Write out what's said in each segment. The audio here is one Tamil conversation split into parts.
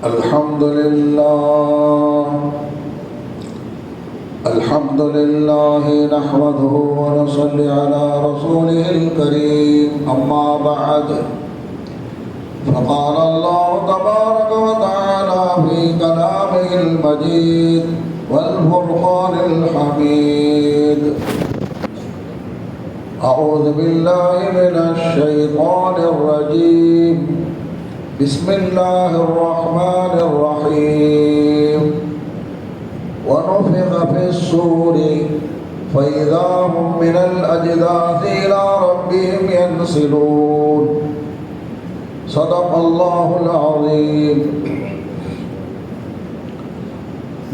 الحمد لله نحمده ونصلي على رسوله الكريم أما بعد فقال الله تبارك وتعالى في كلامه المجيد والفرقان الحميد أعوذ بالله من الشيطان الرجيم بسم الله الرحمن الرحيم ونفخ في الصور فإذا هم من الأجداث إلى ربهم ينسلون صدق الله العظيم.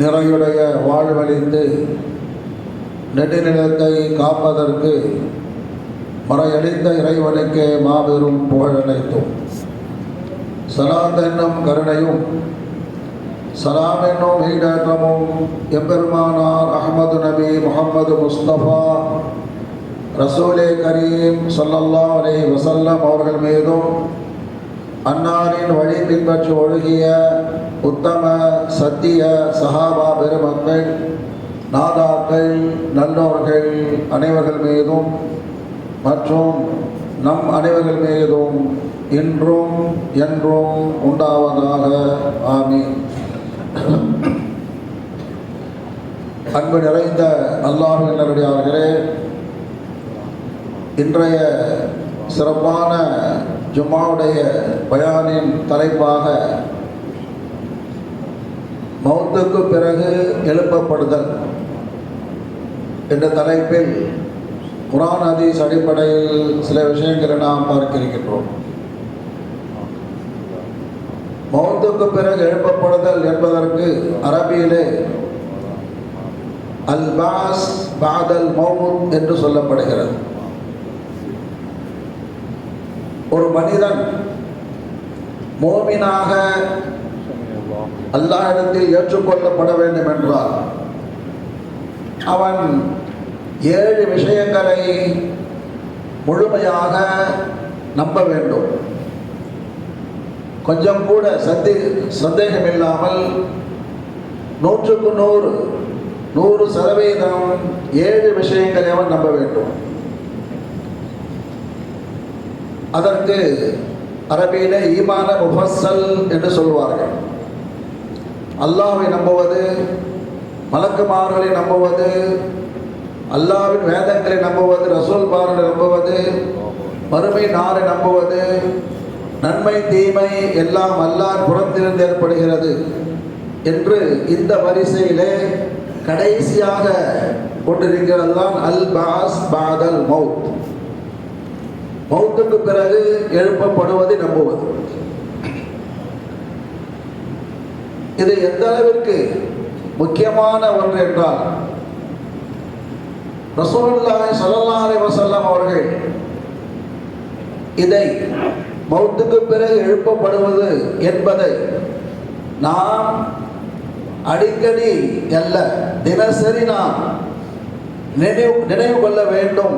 நிறையுடைய வாழ்வழித்து நெடுநிலத்தை காப்பதற்கு மறையளித்த இறைவனுக்கு மாபெரும் புகழனைத்தும் சலாத் என்னும் கருணையும் சலாம் என்னும் ஈடேற்றமும் எம்பெருமானார் அஹ்மது நபி முஹம்மது முஸ்தபா ரசூலே கரீம் ஸல்லல்லாஹு அலைஹி வஸல்லம் அவர்கள் மீதும் அன்னாரின் வழி பின்பற்றி ஒழுகிய உத்தம சத்திய சஹாபா பெருமக்கள் நாதாக்கள் நல்லோர்கள் அனைவர்கள் மீதும் மற்றும் நம் அனைவர்கள் மீதும் இன்றும் என்றும் உண்டாவதாக ஆமீன். அன்பு நிறைந்த அல்லாஹ்வின் நல்லடியார்களே, இன்றைய சிறப்பான ஜும்மாவுடைய பயானின் தலைப்பாக மௌத்துக்கு பிறகு எழுப்பப்படுதல் என்ற தலைப்பில் குர்ஆன் ஹதீஸ் அடிப்படையில் சில விஷயங்களை நாம் பார்க்க இருக்கின்றோம். மௌத்துக்கு பிறகு எழுப்பப்படுதல் என்பதற்கு அரபியிலே அல் பாஸ் பாதல் மௌத் என்று சொல்லப்படுகிறது. ஒரு மனிதன் மோமினாக அல்லாஹ்விடத்தில் ஏற்றுக்கொள்ளப்பட வேண்டும் என்றால் அவன் 7 விஷயங்களை முழுமையாக நம்ப வேண்டும். கொஞ்சம் கூட சந்தேகம் இல்லாமல் 100க்கு 100% 7 விஷயங்களை அவன் நம்ப வேண்டும். அதற்கு அரபியில ஈமான முஃபஸ்ஸல் என்று சொல்வார்கள். அல்லாஹ்வை நம்புவது, மலக்குமார்களை நம்புவது, அல்லாஹ்வின் வேதங்களை நம்புவது, ரசூல்மார்களை நம்புவது, மறுமை நாளை நம்புவது, நன்மை தீமை எல்லாம் அல்லாஹ் புறத்திலிருந்து ஏற்படுகிறது என்று இந்த வரிசையிலே கடைசியாக கொண்டிருக்கிறது தான் அல் பாஸ் பாதல் மௌத். மௌத்துக்கு பிறகு எழுப்பப்படுவதை நம்புவது. இது எந்த அளவிற்கு முக்கியமான ஒன்று என்றால், ரசூலுல்லாஹி ஸல்லல்லாஹு அலைஹி வஸல்லம் அவர்கள் இதை மௌத்துக்கு பிறகு எழுப்பப்படுவது என்பதை நாம் அடிக்கடி அல்ல, தினசரி நாம் நினைவு கொள்ள வேண்டும்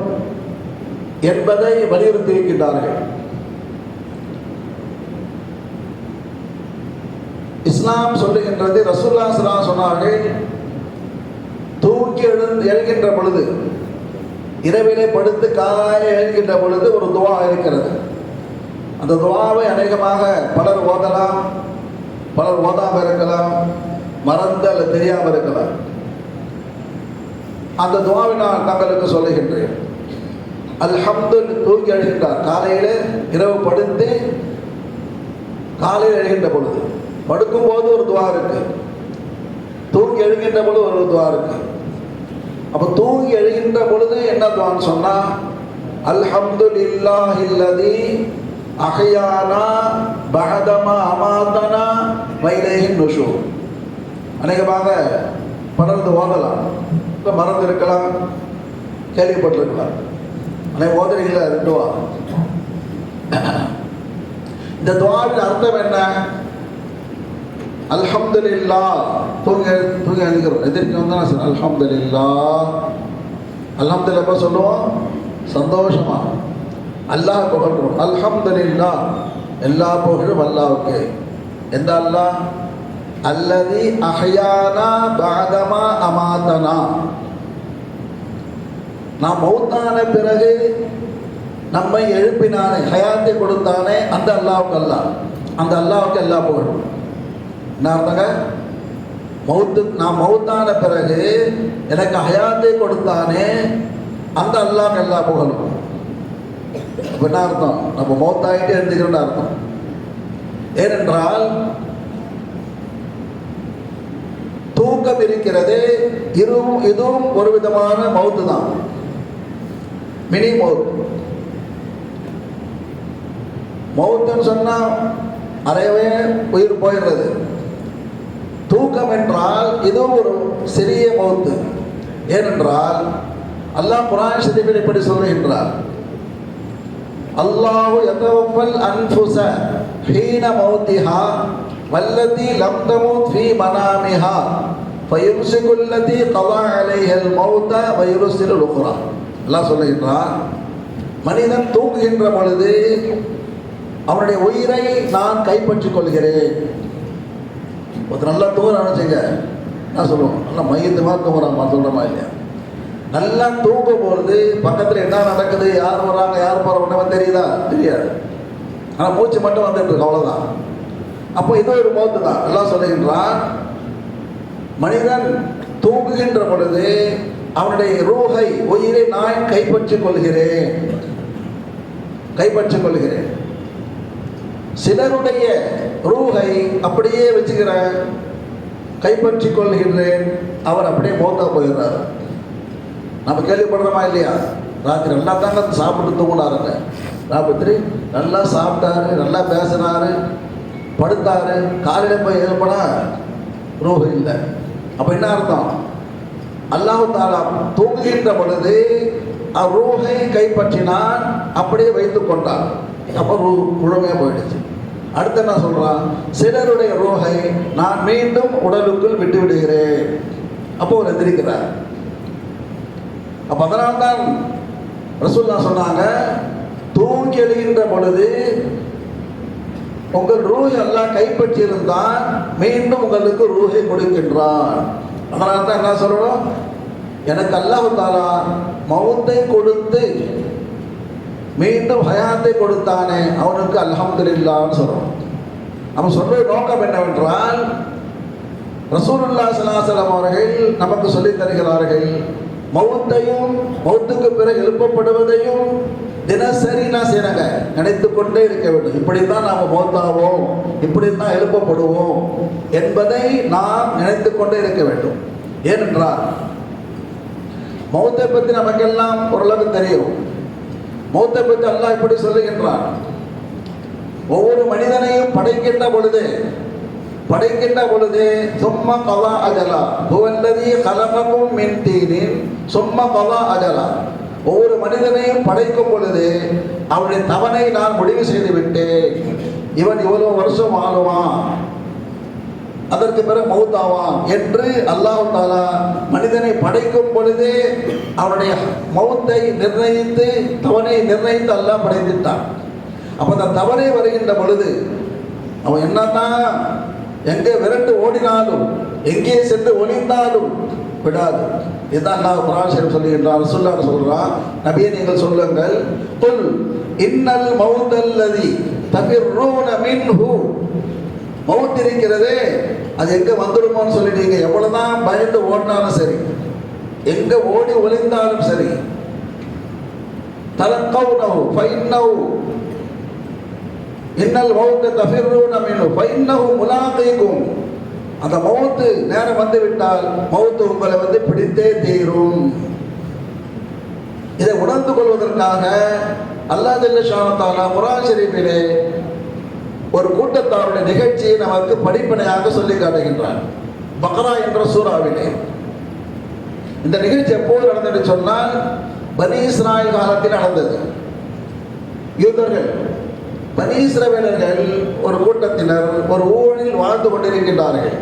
என்பதை வலியுறுத்தியிருக்கிறார்கள். இஸ்லாம் சொல்லுகின்றது, ரசூலுல்லாஹி ஸல்லல்லாஹு அலைஹி வஸல்லம் சொன்னார்கள், தூங்கி எழுகின்ற பொழுது, இரவிலே படுத்து காலையில் எழுகின்ற பொழுது ஒரு துவா இருக்கிறது. அந்த துவாவை அநேகமாக பலர் ஓதலாம், பலர் ஓதாமல் இருக்கலாம், மறந்து அல்லது தெரியாமல் இருக்கலாம். அந்த துவாவை நான் தங்களுக்கு சொல்லுகின்றேன். அல்ஹம்து, தூங்கி எழுகின்றார், காலையில் இரவு படுத்து காலையில் எழுகின்ற பொழுது, படுக்கும்போது ஒரு துவா இருக்கு, தூங்கி எழுகின்ற பொழுது ஒரு துவா இருக்கு. அப்போ தூங்கி எழுகின்ற பொழுது என்ன துவான்னு சொன்னா, அல்ஹம்துலில்லாஹில்லதி அஹ்யானா பஅதமா அமாதனா வ இலைஹின் நுஷூர். அநேகமாக பலர்ந்து ஓதலாம், இல்லை மறந்து இருக்கலாம், கேள்விப்பட்டிருக்கலாம். ஆனால் ஓதுறீங்களா? 2 துவா. இந்த துவாவின் அர்த்தம் என்ன? அல்ஹம்துலில்லாஹ், தூங்கி எழுதுகிறோம், எதிர்க்கு வந்தால் சார் அல்ஹம்துலில்லாஹ். அல்ஹம்துலில்லாஹ் எப்போ சொல்லுவோம்? சந்தோஷமா அல்லாஹ் புகழ்கிறோம். அல்ஹம்துலில்லாஹ், எல்லா புகழும் அல்லாஹ்வுக்கு. எந்த அல்லாஹ்? அல்லதி அஹ்யானா பஅதமா அமாதனா, நாம் மௌத்தான பிறகு நம்மை எழுப்பினானே, ஹயாத்தை கொடுத்தானே, அந்த அல்லாஹ்வுக்கு அல்லாஹ், அந்த அல்லாஹ்வுக்கு எல்லா புகழும். என்ன அர்த்தங்க? நான் மௌத்தான பிறகு எனக்கு ஹயாத்தை கொடுத்தானே, அந்த அல்லாஹ்வுக்கு எல்லா புகழும். என்ன அர்த்தம்? நம்ம மௌத்தாயிட்டே எழுந்துக்கிறோம்னு அர்த்தம். ஏனென்றால் தூக்கம் இருக்கிறது, இதுவும் ஒரு விதமான மௌத்து தான், மினி மௌத். மௌத்துன்னு சொன்னா அறையவே உயிர் போயிடுறது. தூக்கம் என்றால் இதுவும் ஒரு சிறிய மௌத்து. ஏனென்றால் அல்லாஹ் குர்ஆன் ஷரீஃபில் இப்படி சொல்லுகின்றார், அல்லாஹு யதவஃபல் அன்ஃபுஸ ஹீன மௌத்திஹா வல்லதி லம் தமுத் ஃபீ மனாமிஹா ஃபயும்சிகுல்லதி கதா அலைஹல் மௌத வயுர்சிலுல் உக்ரா. அல்லாஹ் சொல்லுகின்றார், மனிதன் தூங்குகின்ற பொழுது அவனுடைய உயிரை நான் கைப்பற்றிக் கொள்கிறேன். ஒரு நல்லா தூங்குறான்னு வச்சுங்க, நான் சொல்லுவோம் நல்லா மையத்து மாதிரி தூங்குறாமா, சொல்கிறோமா இல்லையா? நல்லா தூங்கும் பொழுது பக்கத்தில் என்ன நடக்குது, யார் வர்றாங்க, யார் போகிற ஒன்றுமே தெரியுதா? தெரியாது. ஆனால் மூச்சு மட்டும் வந்துட்டு இருக்கு, அவ்வளோதான். அப்போ இது ஒரு மௌத்து தான். எல்லாம் சொல்லுகின்றான், மனிதன் தூங்குகின்ற பொழுது அவனுடைய ரூஹை, உயிரை நான் கைப்பற்றிக் கொள்கிறேன், கைப்பற்றிக் கொள்கிறேன். சிலருடைய ரூஹை அப்படியே வச்சுக்கிறேன், கைப்பற்றிக் கொள்கின்றேன், அவர் அப்படியே மௌத்தா போயிடுறாரு. நம்ம கேள்விப்படுறோமா இல்லையா? ராத்திரி நல்லா தாங்க சாப்பிட்டு தூங்கினாருங்க, ராத்திரி நல்லா சாப்பிட்டாரு, நல்லா பேசினாரு, படுத்தாரு, காலையில் போய் எழுப்பனா ரூஹு இல்லை. அப்போ என்ன அர்த்தம்? அல்லாஹ் தஆலா தூங்குகின்ற பொழுது ரூஹை கைப்பற்றினான், அப்படியே வைத்து கொண்டான். அப்போ ரூ முழுமையாக போயிடுச்சு. அடுத்து என்ன சொல்கிறான்? சிலருடைய ரூஹை நான் மீண்டும் உடலுக்குள் விட்டு விடுகிறேன். அப்போ அவர் எந்திரிக்கிறார். அப்போ அதனால்தான் ரசூலுல்லாஹ் சொன்னாங்க, தூங்கி எழுகின்ற பொழுது உங்கள் ரூஹை அல்லாஹ் கைப்பற்றியிருந்தான், மீண்டும் உங்களுக்கு ரூஹை கொடுக்கின்றான். அதனால தான் என்ன சொல்லணும்? எனக்கு அல்லாஹ் தஆலா மௌத்தை கொடுத்து மீண்டும் ஹயாத்தை கொடுத்தானே, அவனுக்கு அல்ஹம்துலில்லாஹ்னு சொல்றோம். நம்ம சொல்ற நோக்கம் என்னவென்றால், ரசூலுல்லாஹி ஸல்லல்லாஹு அலைஹி வஸல்லம் அவர்கள் நமக்கு சொல்லித் தருகிறார்கள், மௌத்தையும் மௌத்துக்கு பிறகு எழுப்பப்படுவதையும் தினசரி நான் செய்யறங்க நினைத்து கொண்டே இருக்க வேண்டும். இப்படித்தான் நாம் மௌத்தாவோம், இப்படித்தான் எழுப்பப்படுவோம் என்பதை நாம் நினைத்து கொண்டே இருக்க வேண்டும். ஏனென்றால் மௌத்தை பற்றி நமக்கெல்லாம் ஓரளவு தெரியும். மௌத்தை பற்றி அல்லாஹ் இப்படி சொல்லுகின்றான், ஒவ்வொரு மனிதனையும் படைக்கின்ற பொழுது சும்மா கதா அஜலா ஹுவல்லதி கலககும் மின் தீனின் சும்மா கதா அஜலா. ஒவ்வொரு மனிதனையும் படைக்கும் பொழுது அவனுடைய தவணை நான் முடிவு செய்து விட்டேன், இவன் இவ்வளவு வருஷம் வாழுவான், அதற்கு பிறகு மௌத்தாவான் என்று அல்லாஹ் தஆலா மனிதனை படைக்கும் பொழுதே அவனுடைய மௌத்தை நிர்ணயித்து, தவணை நிர்ணயித்து அல்லாஹ் படைத்துட்டான். அப்போ அந்த தவணை வருகின்ற பொழுது அவன் என்னதான் எங்கே விரட்டு ஓடினாலும், எங்கே சென்று ஒளிந்தாலும் விடாது. இதுதான் அல்லாஹ் குர்ஆன் ஷரீஃப் சொல்லுகின்றார். ரசூலுல்லாஹ் சொல்றான், நபியே நீங்கள் சொல்லுங்கள், குல் இன்னல் மௌதல்லதி தஃபிர்ரூன மின்ஹு, மௌத் இருக்கிறதே அது எங்கே வந்துடுமோன்னு சொல்லி நீங்கள் எவ்வளோதான் பயந்து ஓடினாலும் சரி, எங்கே ஓடி ஒளிந்தாலும் சரி, தலக்கௌனஹு ஃபைன்னஹு இன்னல் மௌத்த தஃபிர்ரூன மின்ஹு ஃபைன்னஹு முலாகீக்கும். அந்த மௌத்து நேரம் வந்து விட்டால் மௌத்து உங்களை வந்து பிடித்தே தீரும். இதை உணர்ந்து கொள்வதற்காக அல்லாஹ் ஜல்ல ஷானஹு தஆலா குர்ஆன் ஷரீஃபிலே ஒரு கூட்டத்தாருடைய நிகழ்ச்சியை நமக்கு படிப்பனையாக சொல்லி காட்டுகின்றார். பக்ரா என்ற சூறாவிலே இந்த நிகழ்ச்சி எப்போது நடந்தது சொன்னால், பனி இஸ்ராயேல் காலத்தில் நடந்தது. யூதர்கள், பனி இஸ்ரவேலர்கள் ஒரு கூட்டத்தினர் ஒரு ஊரில் வாழ்ந்து கொண்டிருக்கின்றார்கள்.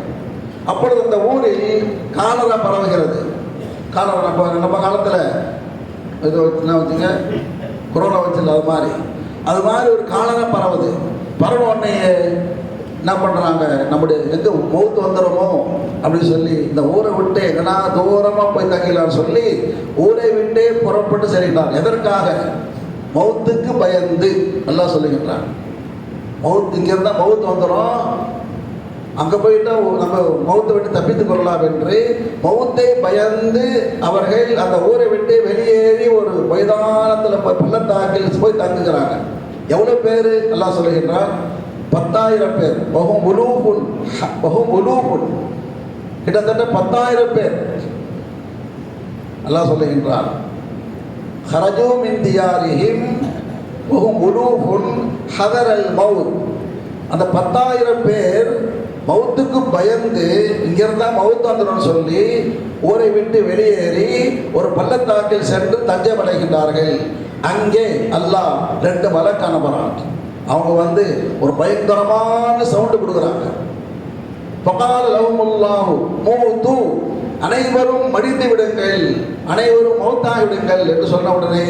அப்பொழுது அந்த ஊரில் காலரா பரவுகிறது. காலரா நம்ம காலத்தில் இது என்ன வச்சுங்க, கொரோனா வச்சு அது மாதிரி ஒரு காலரா பரவுது. பரவ உடனே என்ன பண்ணுறாங்க, நம்முடைய எங்கே மௌத்து வந்துடுமோ அப்படின்னு சொல்லி இந்த ஊரை விட்டு எங்கன்னா தூரமாக போய் தங்கிடலான்னு சொல்லி ஊரை விட்டே புறப்பட்டு செல்கிறார். எதற்காக? மௌத்துக்கு பயந்து. நல்லா சொல்லுகின்றார், மௌத்து இங்கே இருந்தால் மௌத்து வந்துடும், அங்கே போயிட்டா நம்ம மௌத்தை விட்டு தப்பித்துக் கொள்ளலாம் என்று மௌத்தை பயந்து அவர்கள் அந்த ஊரை விட்டு வெளியேறி ஒரு மைதானத்தில் பள்ளத்தாக்கில் போய் தங்குகிறாங்க. எவ்வளோ பேர்? எல்லாம் சொல்லுகின்றார், 10,000 பேர். பகும் உலூபுன், கிட்டத்தட்ட 10,000 பேர். அல்லாஹ் சொல்லுகின்றார், ஹரஜூ மின் தியாரிஹிம் வஹும் உலூபுன் ஹதரல் மௌத். அந்த 10,000 பேர் மௌத்துக்கு பயந்து இங்கிருந்தா மௌத் வந்துடும் சொல்லி ஊரை விட்டு வெளியேறி ஒரு பள்ளத்தாக்கில் சென்று தஞ்சம் அடைகின்றார்கள். அங்கே அல்லாஹ் 2 மலக்கு அனுப்புறான். அவங்க வந்து ஒரு பயங்கரமான சவுண்டு கொடுக்குறாங்க. ஃபகால லஹுமுல்லாஹு மூது, அனைவரும் மடிந்து விடுங்கள், அனைவரும் மௌத்தாகி விடுங்கள் என்று சொன்ன உடனே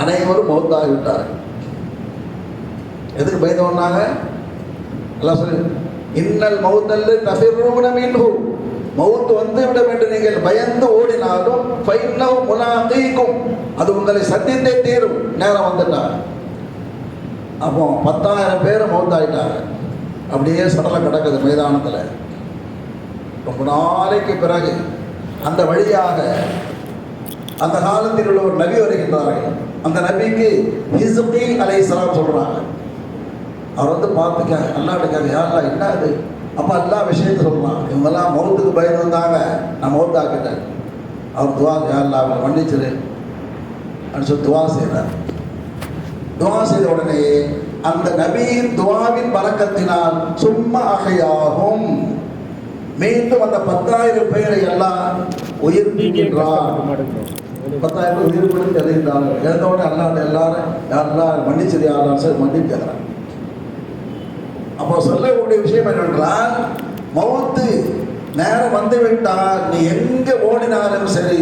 அனைவரும் மௌத்தாகி விட்டார்கள். எதுக்கு பயந்தோன்னாங்க? அல்லாஹ் சொல்லு, இன்னல் மௌத்தல்லி தஃபிர்ரூன மின்ஹு, மௌத் வந்து விட வேண்டும் நீங்கள் பயந்து ஓடினாலும் ஃபைன்னஹு முலாகீக்கும், அது உங்களை சந்தித்தே தீரும், நேரம் வந்துட்டார். அப்போ 10,000 பேர் மௌத்தாயிட்டாங்க. அப்படியே சடலை கிடக்குது மைதானத்தில். ரொம்ப நாளைக்கு பிறகு அந்த வழியாக அந்த காலத்தில் உள்ள ஒரு நபி வருகின்றார்கள். அந்த நபிக்கு ஹிஸ்கீல் அலைஹிஸ்ஸலாம் சொல்கிறாங்க. அவர் வந்து பார்த்துக்க அல்லாஹ்வுக்காக, யா அல்லாஹ் என்ன அது? அப்போ அல்லாஹ் விஷயத்தை சொல்லலாம், இவங்கெல்லாம் மௌத்துக்கு பயந்து வந்தாங்க, நான் மௌத்தாக்கிட்டேன். அவர் துவா, யா அல்லாஹ் அவங்களை மன்னிச்சிரு அப்படின்னு சொல்லி துவா செய்கிறார். துவா செய்த உடனே அந்த நபியின் துவாவின் பறக்கத்தினால் சும்மா அகையாகும், மீண்டும் அந்த 10,000 பேரை எல்லாம் உயிர்ப்பிக்கின்றார். 10,000 உயிர் கொடுத்து எழுதிட்டாங்க. எழுந்தோட அல்லாஹ் எல்லாரும் யாரெல்லாம் மன்னிச்சது யாரெல்லாம் சரி மன்னிக்கிறார். அப்போ சொல்லக்கூடிய விஷயம் என்னவென்றால், மௌத்து நேரம் வந்து விட்டால் நீ எங்கே ஓடினாலும் சரி,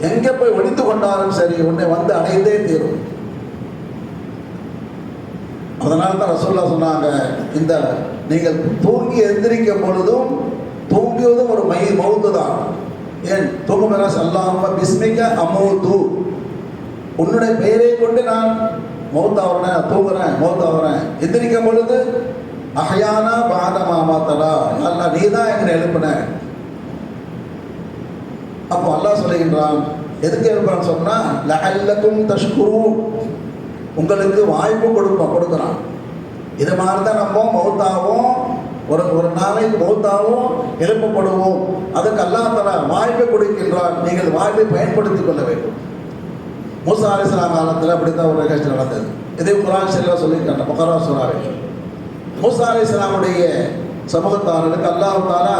எங்கே போய் ஒளிந்து கொண்டாலும் சரி, உன்னை வந்து அடைந்தே தீரும். அதனால தான் ரசூலுல்லாஹ் சொன்னாங்க, இந்த நீங்கள் தூங்கி எந்திரிக்கும் பொழுதும் தூங்கியதும் ஒரு மௌத்து தான். ஏன் தூங்கும் அல்லாஹும்ம பிஸ்மிக அமூது, உன்னுடைய பெயரை கொண்டு நான் மௌத்தாகிறேன், தூங்குறேன், மௌத்தாகிறேன். எந்திரிக்கும் பொழுது அஹ்யானா பாத மாமாத்தலா, அல்லா நீ தான் எங்களை எழுப்பின. அப்போ அல்லாஹ் சொல்லுகின்றான், எதுக்கு எழுப்புறான்னு சொன்னா லஅல்லக்கும் தஷ்குரூன், உங்களுக்கு வாய்ப்பு கொடுக்குறான். இது மாதிரி தான் நம்ம மௌத்தாவும் ஒரு நாளைக்கு மௌத்தாவும் எழுப்பப்படுவோம். அதுக்கு அல்லாஹ் தஆலா வாய்ப்பை கொடுக்கின்றான். நீங்கள் வாய்ப்பை பயன்படுத்திக் கொள்ள வேண்டும். மூசா அலைஹிஸ்ஸலாம் காலத்தில் அப்படித்தான் ஒரு நிகழ்ச்சி நடந்தது. இதே குர்ஆன் செல்ல சொல்லியிருக்காங்க பக்ரா சூராவில். மூசா அலைஹிஸ்ஸலாமுடைய சமூகத்தாரர்களுக்கு அல்லாஹ் தஆலா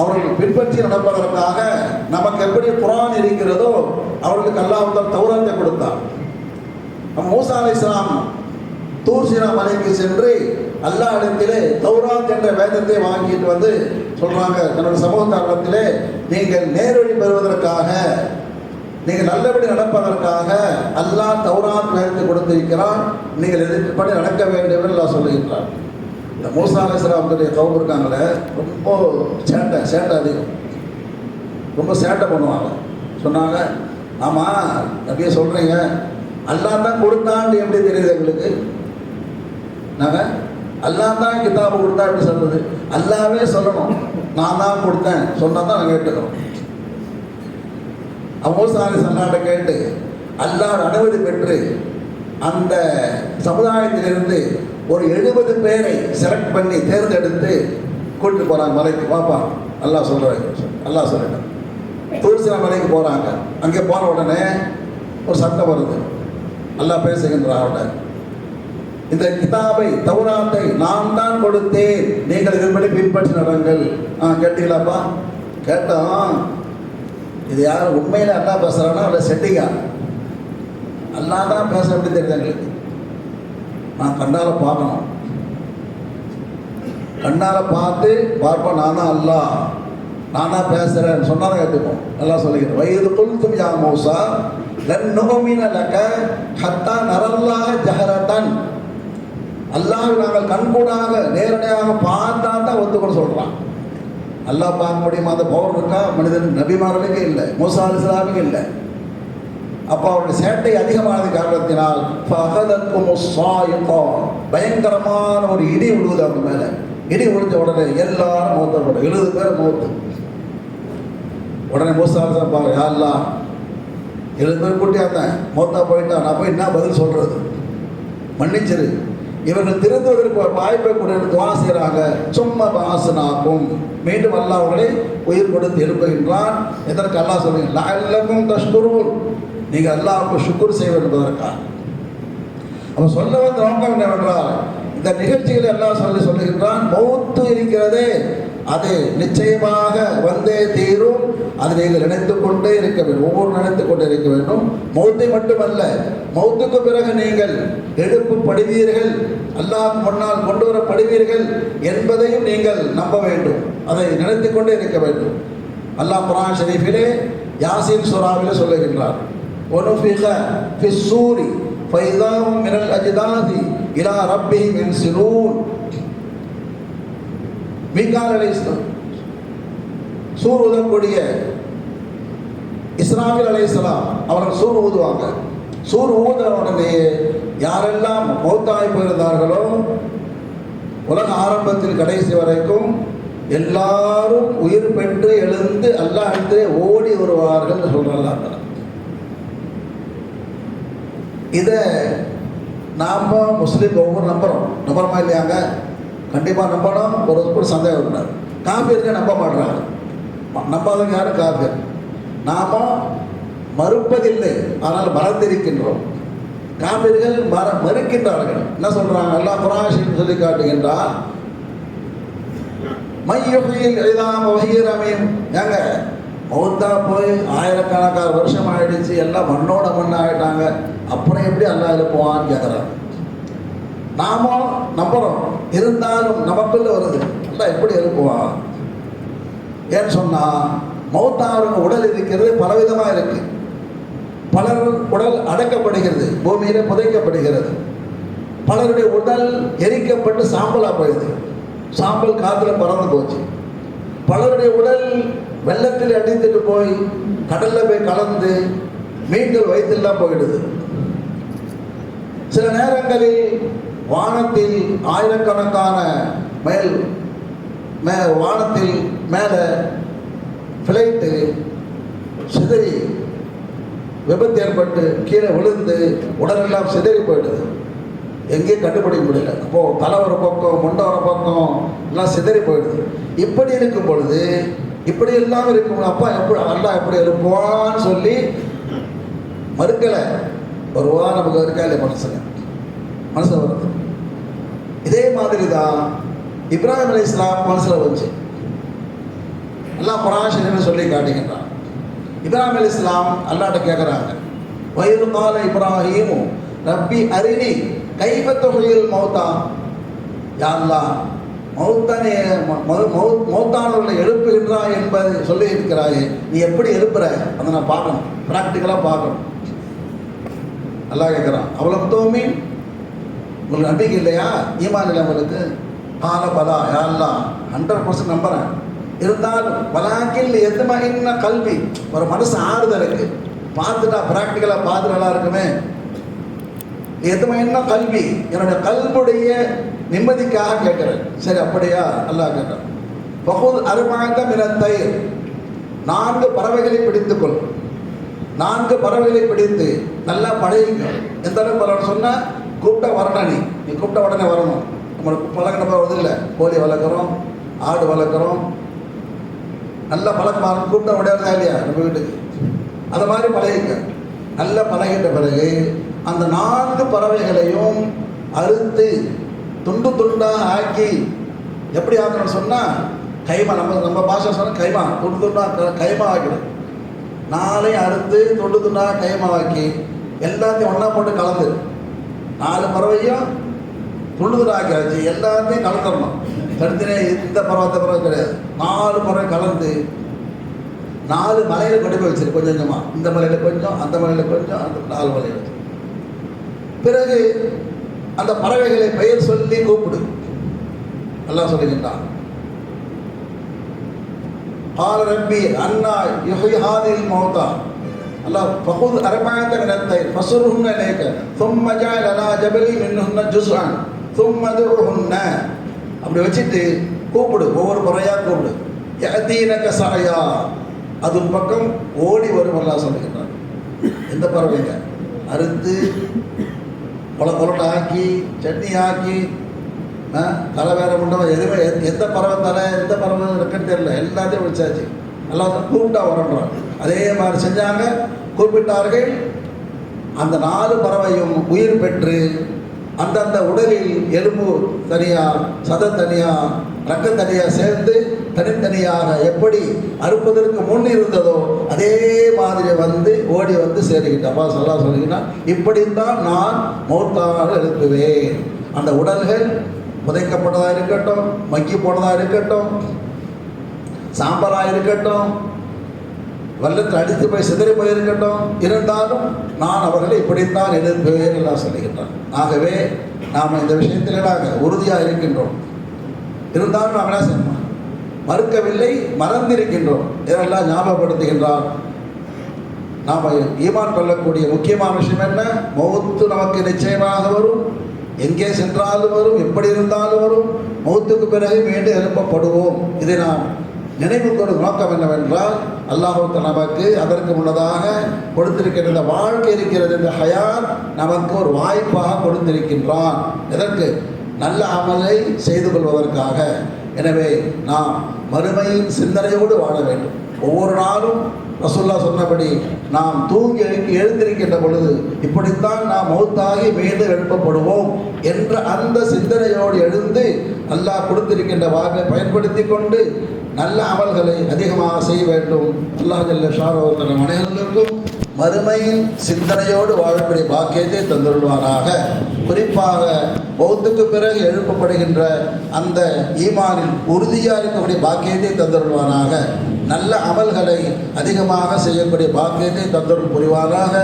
அவர்கள் பின்பற்றி நடப்பதற்காக நமக்கு எப்படி குர்ஆன் இருக்கிறதோ அவர்களுக்கு அல்லாஹ் தஆலா தௌராத்தை கொடுத்தார். மூசா அலைஹிஸ்ஸலாம் தூர் சீனா மலைக்கு சென்று அல்லாஹ் இடத்திலே தௌராத் என்ற வேதத்தை வாங்கிட்டு வந்து சொல்றாங்க, தன்னுடைய சமூகத்தாரிடத்திலே நீங்கள் நேர்வழி பெறுவதற்காக, நீங்கள் நல்லபடி நடப்பதற்காக அல்லாஹ் தௌராத் வேதத்தை கொடுத்திருக்கிறான், நீங்கள் எதிர்ப்படி நடக்க வேண்டும் என்று அல்லாஹ் சொல்லுகின்றார். இந்த மூசா அலைஹிஸ்ஸலாமுடைய கவும் இருக்காங்களே, ரொம்ப சேட்டை அதிகம், ரொம்ப சேட்டை பண்ணுவாங்க. சொன்னாங்க, ஆமாம் அப்படியே சொல்கிறீங்க, அல்லாஹ் தான் கொடுத்தான்னு எப்படி தெரியுது எங்களுக்கு? நாங்கள் அல்லாஹ் தான் கிதாபு கொடுத்தா எப்படி சொல்றது? அல்லாவே சொல்லணும், நான் தான் கொடுத்தேன் சொன்னால் தான் நாங்கள் கேட்டுக்கிறோம். மூசா அலைஹிஸ்ஸலாம்கிட்ட கேட்டு அல்லாஹ் அனுமதி பெற்று அந்த சமுதாயத்திலிருந்து ஒரு 70 பேரை செலக்ட் பண்ணி தேர்ந்தெடுத்து கூட்டிட்டு போகிறாங்க மலைக்கு. பாப்பா அல்லாஹ் சொல்கிறாங்க, அல்லாஹ் சொல்லிட்டேன். தூர் சீனா மலைக்கு போகிறாங்க. அங்கே போன உடனே ஒரு சத்தம் வருது. அல்லாஹ் பேசுகின்றார், இந்த கிதாபை தௌராத்தை நான் தான் கொடுத்தேன், நீங்கள் இதன்படி பின்பற்றி நடங்கள். கேட்டீங்களாப்பா? கேட்டோம். இது யார் உண்மையில் அல்லாஹ் பேசுகிறானா இல்லை செட்டிங்கா? அல்லாஹ் தான் பேச எப்படி தெரியுது எங்களுக்கு. நான் கண்ணால் பார்க்கணும், கண்ணால் பார்ப்போம், நான் தான் அல்லாஹ், நான் தான் பேசுகிறேன்னு சொன்னாலும் கேட்டுப்போம். அல்லாஹ் சொல்லிக்கிறேன், வயது குல்தும் யா மூசா லன் நுமின லக ஹத்தா நரல்லாஹ ஜஹரதன். அல்லாஹ் நாங்கள் கண்கூடாக நேரடியாக பார்த்தா தான் ஒத்துக்கொண்டு சொல்கிறான். அல்லாஹ் பார்க்க முடியுமா? அந்த பவர் இருக்கா? மனிதன் நபிமார்களுக்கு இல்லை, மூசா அலைஹிஸ்ஸலாமுக்கு இல்லை. அப்போ அவருடைய சேட்டை அதிகமானது காரணத்தினால் பயங்கரமான ஒரு இடி விழுவுது அவங்க மேலே. இடி விழுந்த உடனே எல்லாரும் மௌத்தப்பட 70 பேர் மௌத்து. உடனே மூசா அலைஹிஸ்ஸலாம் பாருங்க, யா அல்லாஹ் 70 பேர் கூட்டியாந்தேன், மௌத்தா போயிட்டா, நான் போய் என்ன பதில் சொல்றது? மன்னிச்சிரு. இவர்கள் திருந்துவதற்கு ஒரு வாய்ப்பை கூட துவா செய்கிறாங்க. சும்மா பாசனாக்கும், மீண்டும் அல்லாஹ் அவர்களை உயிர் கொடுத்து எழுப்புகின்றான். எதற்கு அல்லாஹ் சொல்லுங்க, லஅல்லக்கும் தஷ்குரூன், நீங்கள் அல்லாஹ்வுக்கு ஷுக்ர் செய்ய வேண்டும் என்பதற்காக. அப்போ சொல்ல வந்த நோக்கம் என்னவென்றால், இந்த நிகழ்ச்சிகளை எல்லாம் சொல்லுகின்றான். மௌத்து இருக்கிறதே அது நிச்சயமாக வந்தே தீரும். அதை நீங்கள் நினைத்து கொண்டே இருக்க வேண்டும், ஒவ்வொரு நினைத்து கொண்டே இருக்க வேண்டும். மௌத்தை மட்டுமல்ல, மௌத்துக்கு பிறகு நீங்கள் எடுக்கப்படுவீர்கள், அல்லாஹ் முன்னால் கொண்டு வரப்படுவீர்கள் என்பதையும் நீங்கள் நம்ப வேண்டும், அதை நினைத்து கொண்டே இருக்க வேண்டும். அல்லாஹ் குர்ஆன் ஷரீஃபிலே யாசீன் சூராவிலே சொல்லுகின்றார், وَنُفِخَ فِي الصُّورِ فَإِذَا هُمْ مِنَ الْأَجْدَاثِ إِلَى رَبِّهِمْ يَنْسِلُونَ. மீகாயில் அலைஹிஸ்ஸலாம் சூர் ஊதக்கூடிய இஸ்ராஃபில் அலைஹிஸ்ஸலாம் அவர்கள் சூர் ஊதுவாங்க. சூர் ஊதுற உடனே யாரெல்லாம் மௌத்தாய் போயிருந்தார்களோ உலக ஆரம்பத்தில் கடைசி வரைக்கும் எல்லாரும் உயிர் பெற்று எழுந்து அல்லாஹ்விடத்திலே ஓடி வருவார்கள் சொல்றாங்க. இதை நாம் முஸ்லீம் ஒவ்வொரு நம்புறோமா இல்லையாங்க? கண்டிப்பாக நம்பணும். ஒரு சந்தேகம் இருக்கிறார். காஃபியர்கள் நம்ப மாட்டாங்க. நம்பாதவங்க யாரும் காஃபியர். நாம மறுப்பதில்லை, ஆனால் மறந்திருக்கின்றோம். காஃபியர்கள் மறுக்கின்றார்கள். என்ன சொல்றாங்க? அல்லாஹ் குர்ஆனில் சொல்லி காட்டுகின்றார், மையுஹில் இதாம வஹிய ரமீம். ஏங்க மௌத்தா போய் ஆயிரக்கணக்கான வருஷம் ஆயிடுச்சு, எல்லாம் மண்ணோட மண்ண ஆகிட்டாங்க, அப்புறம் எப்படி அல்லாஹ் எழுப்புவான்னு கேட்குறாங்க. நாம நம்புறோம், இருந்தாலும் நமக்குள்ள வருது, அல்லாஹ் எப்படி எழுப்புவான்? ஏன்னு சொன்னா மௌத்தாவுக்கு உடல் இருக்கிறது பலவிதமாக இருக்கு. பலர் உடல் அடக்கப்படுகிறது, பூமியில புதைக்கப்படுகிறது. பலருடைய உடல் எரிக்கப்பட்டு சாம்பலாக போயிடுது, சாம்பல் காற்றுல பறந்து போச்சு. பலருடைய உடல் வெள்ளத்தில் அடித்துட்டு போய் கடல்ல போய் கலந்து மீன்கள் வயிற்றெல்லாம் போயிடுது. சில நேரங்களில் வானத்தில் ஆயிரக்கணக்கான வானத்தில் மேலே ஃப்ளைட்டு சிதறி விபத்து ஏற்பட்டு கீழே விழுந்து உடலெல்லாம் சிதறி போயிடுது, எங்கேயும் கண்டுபிடிக்க முடியல. அப்போது தலை ஒரு பக்கம், முண்டை ஒரு பக்கம், எல்லாம் சிதறி போயிடுது. இப்படி இருக்கும் பொழுது, இப்படி எல்லாம் இருக்கும் அப்பா எப்படி அல்லாஹ் எப்படி எழுப்புவான்னு சொல்லி மறுக்கலை. வருவா நமக்கு இருக்கா இல்லை? மனசு வருது. இதே மாதிரி தான் இப்ராஹிம் அலைஹிஸ்ஸலாம் மனசில் வந்துச்சு. அல்லாஹ் குர்ஆனில் சொல்லி காட்டுகின்றான். இப்ராஹிம் அலைஹிஸ்ஸலாம் அல்லாஹ்ட்ட கேட்குறாங்க, வயது கால இப்ராஹீமு ரப்பி அரினி கைஃப துஹ்யில் மௌத்தா. யா அல்லாஹ், மௌத்தானவர்களை எழுப்புகின்றாய் என்பதை சொல்லி இருக்கிறாயே, நீ எப்படி எழுப்புற அதை நான் பார்க்கணும், ப்ராக்டிக்கலாக பார்க்கணும். அல்லாஹ் கேட்குறான், அவ்வளோ தோமி உங்களுக்கு நம்பிக்கை இல்லையா? ஈமான் இல்லை உங்களுக்கு? கால பலா, யா அல்லாஹ் 100% நம்புறேன், இருந்தாலும் வலாக்கில் எதுமகின்ன கல்வி, ஒரு மனசு ஆறுதலுக்கு பார்த்துட்டா ப்ராக்டிக்கலாக பார்த்து நல்லா இருக்குமே. எதுமகின்ன கல்வி, என்னுடைய கல்வுடைய நிம்மதிக்காக கேட்குறேன். சரி அப்படியா? அல்லாஹ் கேட்குறேன், பகுல் அருமாக்கம் என தயிர், 4 பறவைகளை பிடித்துக்கொள். 4 பறவைகளை பிடித்து நல்லா பழகிங்க. எந்த அளவுக்கு பரவாயில்ல சொன்னால், கூப்பிட்டா வரணும், நீ கூப்பிட்ட உடனே வரணும். நம்மளுக்கு பழகின வருது இல்லை, கோழி வளர்க்குறோம், ஆடு வளர்க்குறோம், நல்லா பழக்கமாக கூப்பிட்டா உடையாதா இல்லையா நம்ம வீட்டுக்கு? அது மாதிரி பழகிக்க. நல்லா பழகிட்ட பிறகு அந்த 4 பறவைகளையும் அறுத்து துண்டு துண்டாக ஆக்கி, எப்படி ஆக்கணும்னு சொன்னால் கைமா, நம்ம பாஷை சொன்னால் கைமா, துண்டு துண்டாக கைமா ஆக்கிடும். 4ஐயும் அறுத்து துண்டு துண்டாக கைமா ஆக்கி எல்லாத்தையும் ஒன்றா போட்டு கலந்து, 4 பறவையும் துண்டு துண்டாக ஆக்கியாச்சு, எல்லாத்தையும் கலந்துடணும். தனித்தனே இந்த பறவை கிடையாது, 4 பறவை கலந்து 4 மலையில் கொண்டு போய் வச்சிரு, கொஞ்சம் கொஞ்சமாக, இந்த மலையில் கொஞ்சம், அந்த மலையில் கொஞ்சம், அந்த 4 மலையில் வச்சு. பிறகு அந்த பறவைகளை பெயர் சொல்லி கூப்பிடு. அல்லாஹ் சொல்லுகின்றான், قال ربي أنى يحيي هذه الموتى الله فخذ أربعة من الطير فصرهن إليك ثم جعل على جبل منهن جزءا ثم ادعهن. அப்படி வச்சுட்டு கூப்பிடு, ஒவ்வொரு பறவையா கூப்பிடு. யஅதீனக சஅயா, அது பக்கம் ஓடி வரும். அல்லாஹ் சொல்லுகிறான். எந்த பறவைங்க அறுத்து கொலட்டை ஆக்கி சட்னி ஆக்கி தலை வேற முண்டவன் எதுவுமே எந்த பறவை தலை எந்த பறவை இருக்குன்னு தெரியல, எல்லாத்தையும் வச்சாச்சு. எல்லாம் கூப்பிட்டா வரன்றான். அதே மாதிரி செஞ்சாங்க, கூப்பிட்டார்கள். அந்த 4 பறவையும் உயிர் பெற்று அந்தந்த உடலில் எலும்பு தனியா, சதம் தனியா, ரக்கம் தனியா சேர்ந்து தனித்தனியாக எப்படி அறுப்பதற்கு முன் இருந்ததோ அதே மாதிரி வந்து ஓடி வந்து சேருகிட்ட. அப்பா சொல்லுங்கன்னா, இப்படித்தான் நான் மௌத்தாக எழுப்புவேன். அந்த உடல்கள் புதைக்கப்பட்டதாக இருக்கட்டும், மக்கி போனதாக இருக்கட்டும், சாம்பலாக இருக்கட்டும், வெள்ளத்தில் அடித்து போய் சிதறி போயிருக்கட்டும், இருந்தாலும் நான் அவர்களை இப்படித்தான் எழுப்புவேன் எல்லாம் சொல்லுகின்றான். ஆகவே நாம் இந்த விஷயத்தில் நாங்கள் உறுதியாக இருக்கின்றோம். இருந்தாலும் நாம் என்ன செய்யணும், மறுக்கவில்லை, மறந்திருக்கின்றோம். இதெல்லாம் ஞாபகப்படுத்துகின்றான். நாம் ஈமான் கொள்ளக்கூடிய முக்கியமான விஷயம் என்ன? மௌத்து நமக்கு நிச்சயமாக வரும், எங்கே சென்றாலும் வரும், எப்படி இருந்தாலும் வரும். மௌத்துக்கு பிறகு மீண்டும் எழுப்பப்படுவோம். இதை நாம் நினைவுக்கு ஒரு நோக்கம் என்னவென்றால், அல்லாஹ் நமக்கு அதற்கு முன்னதாக கொடுத்திருக்கிற இந்த வாழ்க்கை இருக்கிறது, இந்த ஹயாத் நமக்கு ஒரு வாய்ப்பாக கொடுத்திருக்கின்றான். எதற்கு? நல்ல அமலை செய்து கொள்வதற்காக. எனவே நாம் மறுமையின் சிந்தனையோடு வாழ வேண்டும். ஒவ்வொரு நாளும் ரசூலுல்லாஹ் சொன்னபடி நாம் தூங்கி எழுந்திருக்கின்ற பொழுது இப்படித்தான் நாம் மௌத்தாகி மீண்டும் எழுப்பப்படுவோம் என்ற அந்த சிந்தனையோடு எழுந்து அல்லாஹ் கொடுத்திருக்கின்ற வாய்ப்பை பயன்படுத்தி கொண்டு நல்ல அமல்களை அதிகமாக செய்ய வேண்டும். அல்லாஹ் ஜல்ல ஷானஹு அனைவருக்கும் மறுமையின் சிந்தனையோடு வாழக்கூடிய பாக்கியத்தை தந்துள்வாராக. குறிப்பாக மௌத்துக்கு பிறகு எழுப்பப்படுகின்ற அந்த ஈமானில் உறுதியாக இருக்கக்கூடிய பாக்கியத்தை தந்துள்வாராக. நல்ல அமல்களை அதிகமாக செய்யக்கூடிய பாக்கியத்தை தந்தருள் புரிவாராக.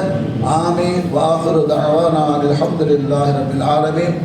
ஆமீன். வாஹிரு தஅவானா அல்ஹம்துலில்லாஹி ரப்பில் ஆலமீன்.